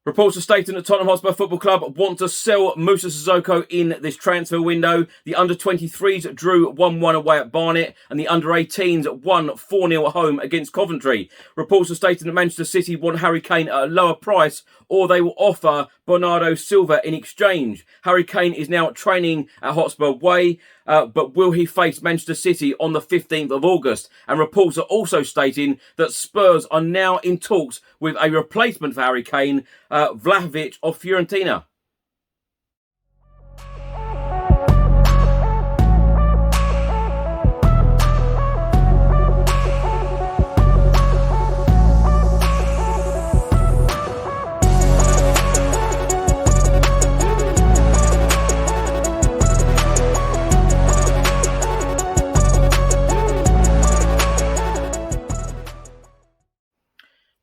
Reports are stating that Tottenham Hotspur Football Club want to sell Moussa Sissoko in this transfer window. The under-23s drew 1-1 away at Barnet, and the under-18s won 4-0 at home against Coventry. Reports are stating that Manchester City want Harry Kane at a lower price, or they will offer Bernardo Silva in exchange. Harry Kane is now training at Hotspur Way, but will he face Manchester City on the 15th of August? And reports are also stating that Spurs are now in talks with a replacement for Harry Kane, Vlahovic of Fiorentina.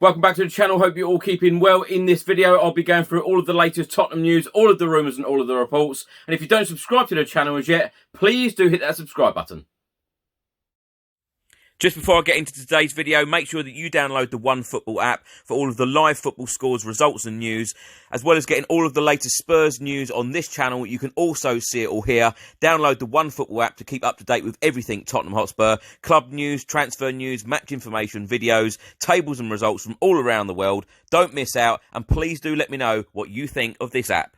Welcome back to the channel. Hope you're all keeping well. In this video, I'll be going through all of the latest Tottenham news, all of the rumours and all of the reports. And if you don't subscribe to the channel as yet, please do hit that subscribe button. Just before I get into today's video, make sure that you download the OneFootball app for all of the live football scores, results and news, as well as getting all of the latest Spurs news on this channel. You can also see it all here. Download the OneFootball app to keep up to date with everything Tottenham Hotspur, club news, transfer news, match information, videos, tables and results from all around the world. Don't miss out, and please do let me know what you think of this app.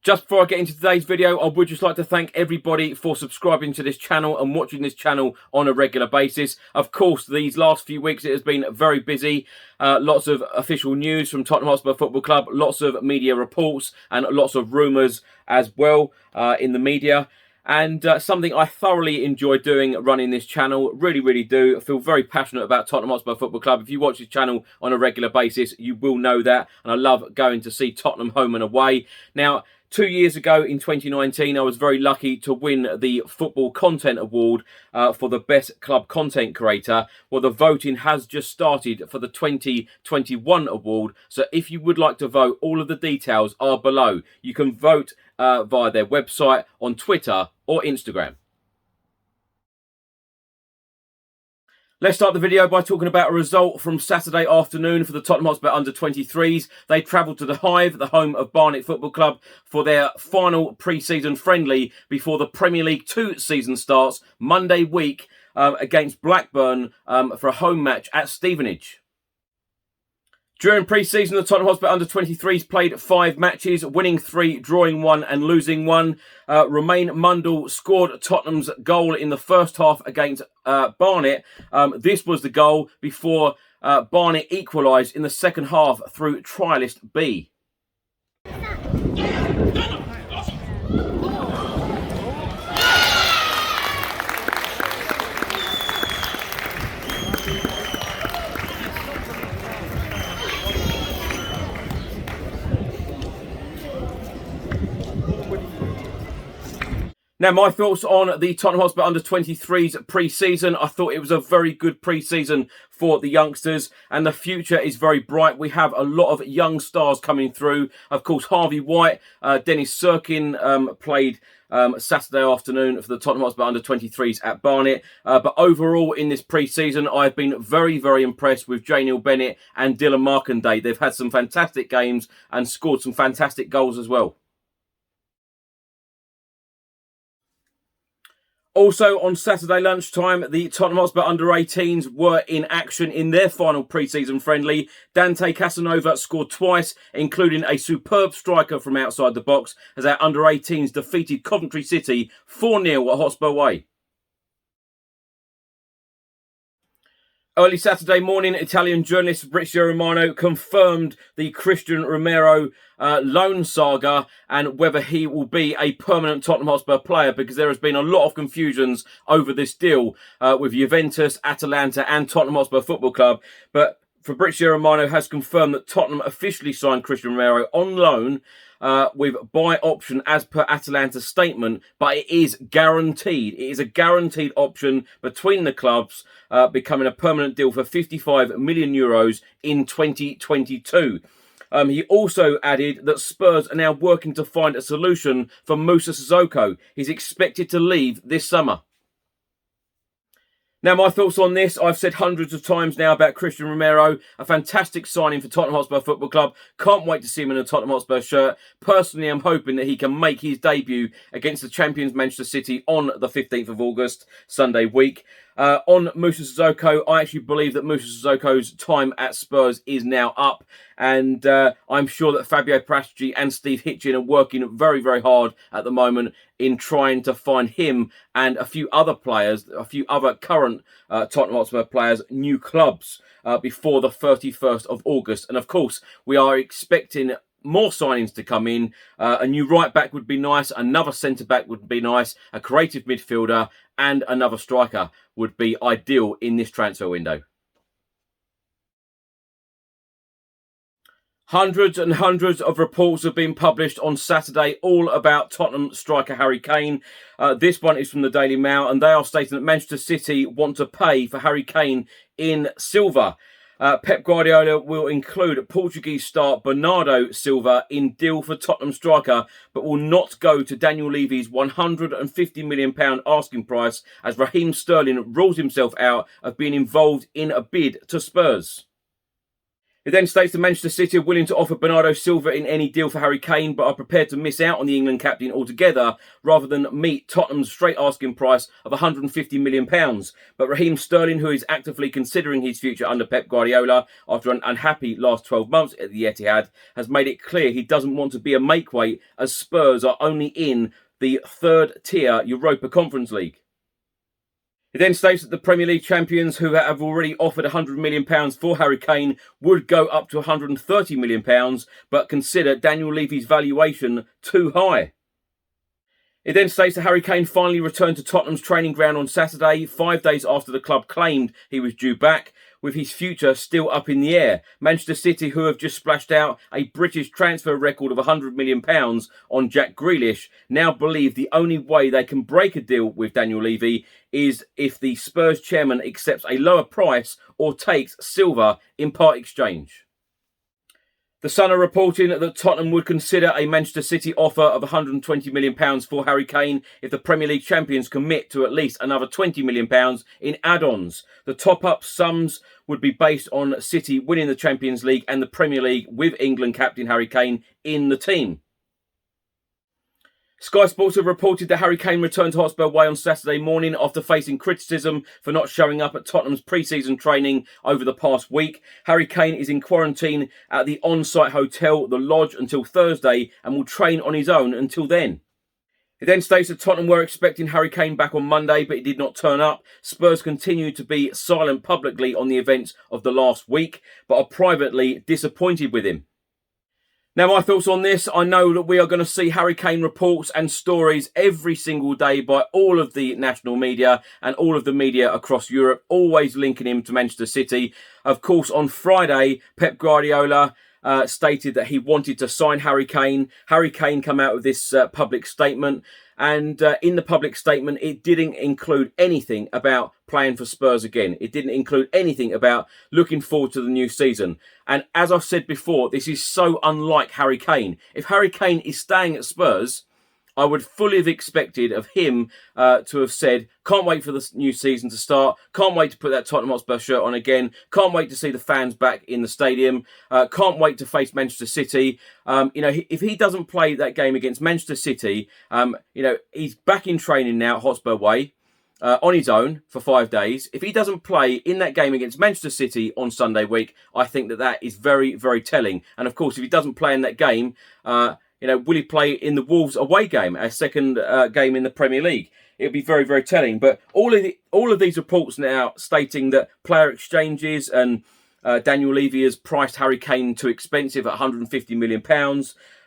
Just before I get into today's video, I would just like to thank everybody for subscribing to this channel and watching this channel on a regular basis. Of course, these last few weeks it has been very busy. Lots of official news from Tottenham Hotspur Football Club, lots of media reports and lots of rumours as well in the media. And something I thoroughly enjoy doing, running this channel. Really do. I feel very passionate about Tottenham Hotspur Football Club. If you watch this channel on a regular basis, you will know that. And I love going to see Tottenham home and away. Now, 2 years ago in 2019, I was very lucky to win the Football Content Award for the Best Club Content Creator. Well, the voting has just started for the 2021 award. So if you would like to vote, all of the details are below. You can vote via their website, on Twitter or Instagram. Let's start the video by talking about a result from Saturday afternoon for the Tottenham Hotspur under-23s. They travelled to the Hive, the home of Barnet Football Club, for their final pre-season friendly before the Premier League 2 season starts Monday week against Blackburn for a home match at Stevenage. During pre-season, the Tottenham Hotspur under-23s played 5 matches, winning 3, drawing 1 and losing 1. Romain Mundle scored Tottenham's goal in the first half against Barnet. This was the goal before Barnet equalised in the second half through trialist B. Now, my thoughts on the Tottenham Hotspur under-23s pre-season. I thought it was a very good pre-season for the youngsters, and the future is very bright. We have a lot of young stars coming through. Of course, Harvey White, Dennis Sirkin played Saturday afternoon for the Tottenham Hotspur under-23s at Barnet. But overall, in this pre-season, I've been very impressed with J. Neil Bennett and Dylan Markanday. They've had some fantastic games and scored some fantastic goals as well. Also, on Saturday lunchtime, the Tottenham Hotspur under-18s were in action in their final pre-season friendly. Dante Casanova scored twice, including a superb striker from outside the box, as our under-18s defeated Coventry City 4-0 at Hotspur Way. Early Saturday morning, Italian journalist Fabrizio Romano confirmed the Christian Romero loan saga and whether he will be a permanent Tottenham Hotspur player, because there has been a lot of confusions over this deal with Juventus, Atalanta and Tottenham Hotspur Football Club. But Fabrizio Romano has confirmed that Tottenham officially signed Christian Romero on loan with buy option as per Atalanta's statement, but it is guaranteed. It is a guaranteed option between the clubs, becoming a permanent deal for €55 million in 2022. He also added that Spurs are now working to find a solution for Moussa Sissoko. He's expected to leave this summer. Now, my thoughts on this, I've said hundreds of times now about Christian Romero, a fantastic signing for Tottenham Hotspur Football Club. Can't wait to see him in a Tottenham Hotspur shirt. Personally, I'm hoping that he can make his debut against the champions Manchester City on the 15th of August, Sunday week. On Moussa Sissoko, I actually believe that Moussa Sissoko's time at Spurs is now up. And I'm sure that Fabio Paratici and Steve Hitchin are working very, very hard at the moment in trying to find him and a few other players, a few other current Tottenham Hotspur players, new clubs before the 31st of August. And of course, we are expecting more signings to come in. A new right back would be nice. Another centre back would be nice. A creative midfielder and another striker would be ideal in this transfer window. Hundreds and hundreds of reports have been published on Saturday, all about Tottenham striker Harry Kane. This one is from the Daily Mail, and they are stating that Manchester City want to pay for Harry Kane in Silva. Pep Guardiola will include Portuguese star Bernardo Silva in deal for Tottenham striker, but will not go to Daniel Levy's £150 million asking price, as Raheem Sterling rules himself out of being involved in a bid to Spurs. It then states that Manchester City are willing to offer Bernardo Silva in any deal for Harry Kane, but are prepared to miss out on the England captain altogether rather than meet Tottenham's straight asking price of £150 million. But Raheem Sterling, who is actively considering his future under Pep Guardiola after an unhappy last 12 months at the Etihad, has made it clear he doesn't want to be a makeweight, as Spurs are only in the third-tier Europa Conference League. It then states that the Premier League champions, who have already offered £100 million for Harry Kane, would go up to £130 million, but consider Daniel Levy's valuation too high. It then states that Harry Kane finally returned to Tottenham's training ground on Saturday, 5 days after the club claimed he was due back, with his future still up in the air. Manchester City, who have just splashed out a British transfer record of £100 million on Jack Grealish, now believe the only way they can break a deal with Daniel Levy is if the Spurs chairman accepts a lower price or takes Silva in part exchange. The Sun are reporting that Tottenham would consider a Manchester City offer of £120 million for Harry Kane if the Premier League champions commit to at least another £20 million in add-ons. The top-up sums would be based on City winning the Champions League and the Premier League with England captain Harry Kane in the team. Sky Sports have reported that Harry Kane returned to Hotspur Way on Saturday morning after facing criticism for not showing up at Tottenham's pre-season training over the past week. Harry Kane is in quarantine at the on-site hotel, The Lodge, until Thursday and will train on his own until then. It then states that Tottenham were expecting Harry Kane back on Monday, but he did not turn up. Spurs continue to be silent publicly on the events of the last week, but are privately disappointed with him. Now, my thoughts on this, I know that we are going to see Harry Kane reports and stories every single day by all of the national media and all of the media across Europe, always linking him to Manchester City. Of course, on Friday, Pep Guardiola stated that he wanted to sign Harry Kane. Harry Kane came out with this public statement, and in the public statement, it didn't include anything about playing for Spurs again. It didn't include anything about looking forward to the new season. And as I've said before, this is so unlike Harry Kane. If Harry Kane is staying at Spurs, I would fully have expected of him to have said, can't wait for the new season to start, can't wait to put that Tottenham Hotspur shirt on again, can't wait to see the fans back in the stadium, can't wait to face Manchester City. If he doesn't play that game against Manchester City, he's back in training now at Hotspur Way on his own for 5 days. If he doesn't play in that game against Manchester City on Sunday week, I think that is very, very telling. And of course, if he doesn't play in that game, will he play in the Wolves away game, a second game in the Premier League? It'll be very, very telling. But all of these reports now stating that player exchanges and Daniel Levy has priced Harry Kane too expensive at £150 million.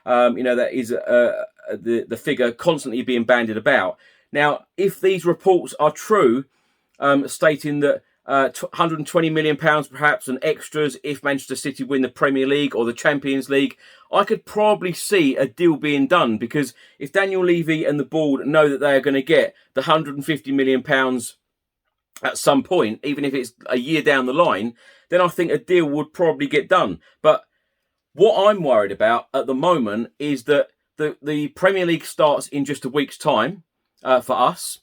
That is the figure constantly being bandied about. Now, if these reports are true, stating that £120 million perhaps and extras if Manchester City win the Premier League or the Champions League, I could probably see a deal being done, because if Daniel Levy and the board know that they are going to get the £150 million at some point, even if it's a year down the line, then I think a deal would probably get done. But what I'm worried about at the moment is that the Premier League starts in just a week's time for us,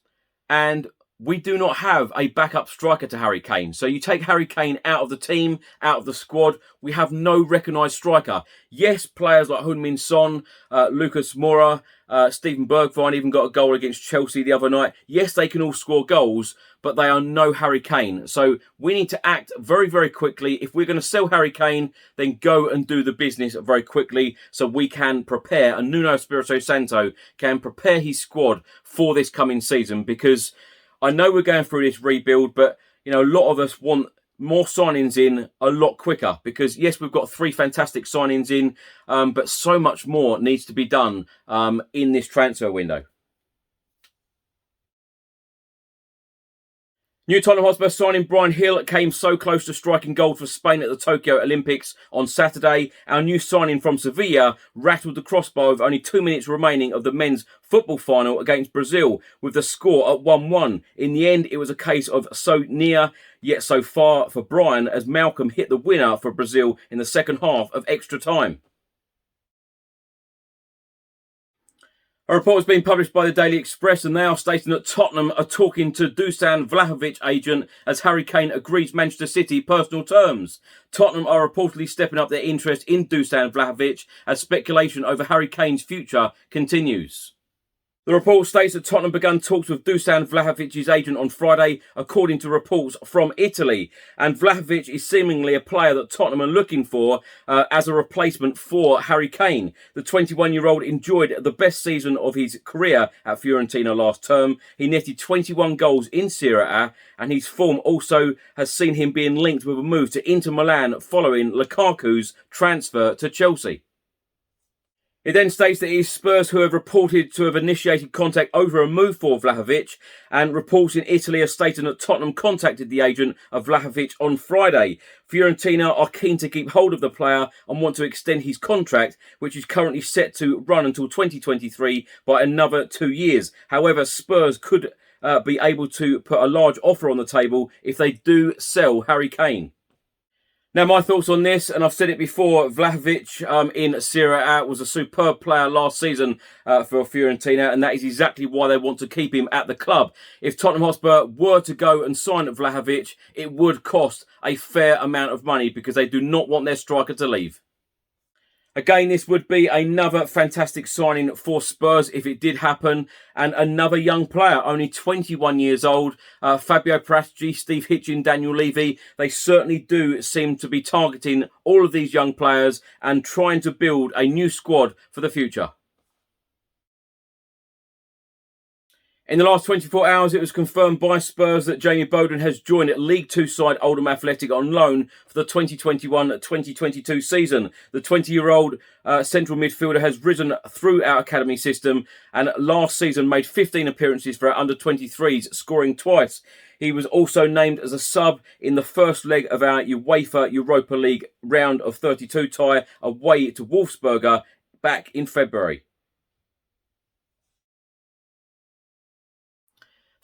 and we do not have a backup striker to Harry Kane. So you take Harry Kane out of the team, out of the squad, we have no recognised striker. Yes, players like Heung-min Son, Lucas Moura, Steven Bergwijn even got a goal against Chelsea the other night. Yes, they can all score goals, but they are no Harry Kane. So we need to act very, very quickly. If we're going to sell Harry Kane, then go and do the business very quickly so we can prepare, and Nuno Espirito Santo can prepare his squad for this coming season, because I know we're going through this rebuild, but you know, a lot of us want more signings in a lot quicker, because yes, we've got 3 fantastic signings in, but so much more needs to be done in this transfer window. New Tottenham Hotspur signing Bryan Gil came so close to striking gold for Spain at the Tokyo Olympics on Saturday. Our new signing from Sevilla rattled the crossbar with only 2 minutes remaining of the men's football final against Brazil, with the score at 1-1. In the end, it was a case of so near, yet so far for Bryan, as Malcolm hit the winner for Brazil in the second half of extra time. A report has been published by the Daily Express, and they are stating that Tottenham are talking to Dusan Vlahovic agent as Harry Kane agrees Manchester City personal terms. Tottenham are reportedly stepping up their interest in Dusan Vlahovic as speculation over Harry Kane's future continues. The report states that Tottenham began talks with Dusan Vlahovic's agent on Friday, according to reports from Italy. And Vlahovic is seemingly a player that Tottenham are looking for as a replacement for Harry Kane. The 21-year-old enjoyed the best season of his career at Fiorentina last term. He netted 21 goals in Serie A, and his form also has seen him being linked with a move to Inter Milan following Lukaku's transfer to Chelsea. It then states that it is Spurs who have reported to have initiated contact over a move for Vlahovic, and reports in Italy are stating that Tottenham contacted the agent of Vlahovic on Friday. Fiorentina are keen to keep hold of the player and want to extend his contract, which is currently set to run until 2023, by another 2 years. However, Spurs could be able to put a large offer on the table if they do sell Harry Kane. Now, my thoughts on this, and I've said it before, Vlahovic in Serie A was a superb player last season for Fiorentina, and that is exactly why they want to keep him at the club. If Tottenham Hotspur were to go and sign Vlahovic, it would cost a fair amount of money, because they do not want their striker to leave. Again, this would be another fantastic signing for Spurs if it did happen. And another young player, only 21 years old, Fabio Paratici, Steve Hitchen, Daniel Levy. They certainly do seem to be targeting all of these young players and trying to build a new squad for the future. In the last 24 hours, it was confirmed by Spurs that Jamie Bowden has joined League Two side Oldham Athletic on loan for the 2021-2022 season. The 20-year-old central midfielder has risen through our academy system, and last season made 15 appearances for our under-23s, scoring twice. He was also named as a sub in the first leg of our UEFA Europa League round of 32 tie away to Wolfsberger back in February.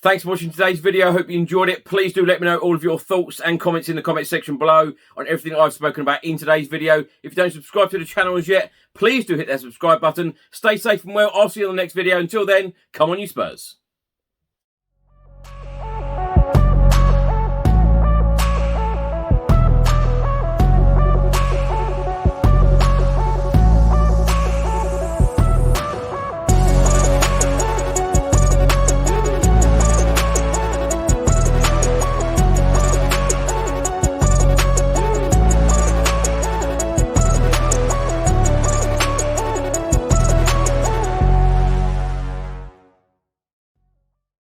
Thanks for watching today's video. I hope you enjoyed it. Please do let me know all of your thoughts and comments in the comment section below on everything I've spoken about in today's video. If you don't subscribe to the channel as yet, please do hit that subscribe button. Stay safe and well. I'll see you in the next video. Until then, come on you Spurs.